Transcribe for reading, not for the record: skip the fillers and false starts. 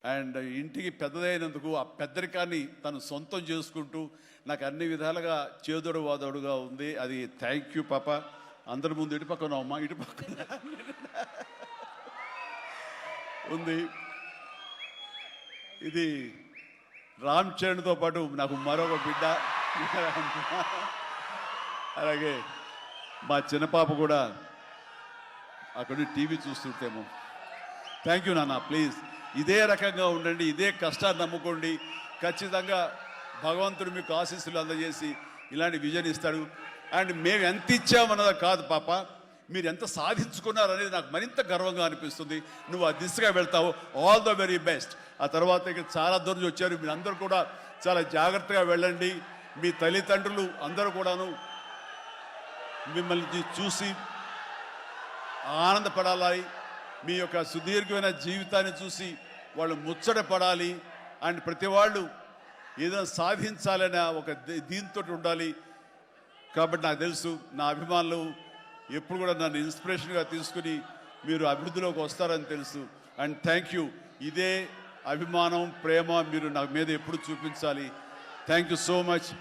And ఇంటికి పెద్దదైనందుకు ఆ పెద్దరికాన్ని తను సొంతం చేసుకుంటూ నాకు అన్ని విధాలుగా చేదోడు వాదోడుగా ఉంది. అది థ్యాంక్ యూ పాప. అందరి ముందు ఇటు పక్కన అమ్మ ఇటు పక్కన ఉంది. ఇది రామ్ చరణ్తో పాటు నాకు మరొక బిడ్డ. అలాగే మా చిన్న పాప కూడా అక్కడ టీవీ చూస్తుంటేమో. థ్యాంక్ యూ నాన్న. ప్లీజ్ ఇదే రకంగా ఉండండి, ఇదే కష్టాన్ని నమ్ముకోండి. ఖచ్చితంగా భగవంతుడు మీకు ఆశీస్సులు అందజేసి ఇలాంటి విజన్ ఇస్తాడు. అండ్ మేము ఎంత ఇచ్చామన్నది కాదు పాప, మీరు ఎంత సాధించుకున్నారు అనేది నాకు మరింత గర్వంగా అనిపిస్తుంది. నువ్వు ఆ దిశగా వెళ్తావు. All the very best. ఆ తర్వాత ఇక చాలా దూరం వచ్చారు, మీరు అందరూ కూడా చాలా జాగ్రత్తగా వెళ్ళండి. మీ తల్లిదండ్రులు అందరూ కూడాను మిమ్మల్ని చూసి ఆనందపడాలి. మీ యొక్క సుదీర్ఘమైన జీవితాన్ని చూసి వాళ్ళు ముచ్చట పడాలి. అండ్ ప్రతి వాళ్ళు ఏదైనా సాధించాలనే ఒక దీంతో ఉండాలి. కాబట్టి నాకు తెలుసు నా అభిమానులు ఎప్పుడు కూడా నన్ను ఇన్స్పిరేషన్గా తీసుకుని మీరు అభివృద్ధిలోకి వస్తారని తెలుసు. And thank you. ఇదే అభిమానం, ప్రేమ మీరు నా మీద ఎప్పుడు చూపించాలి. Thank you so much.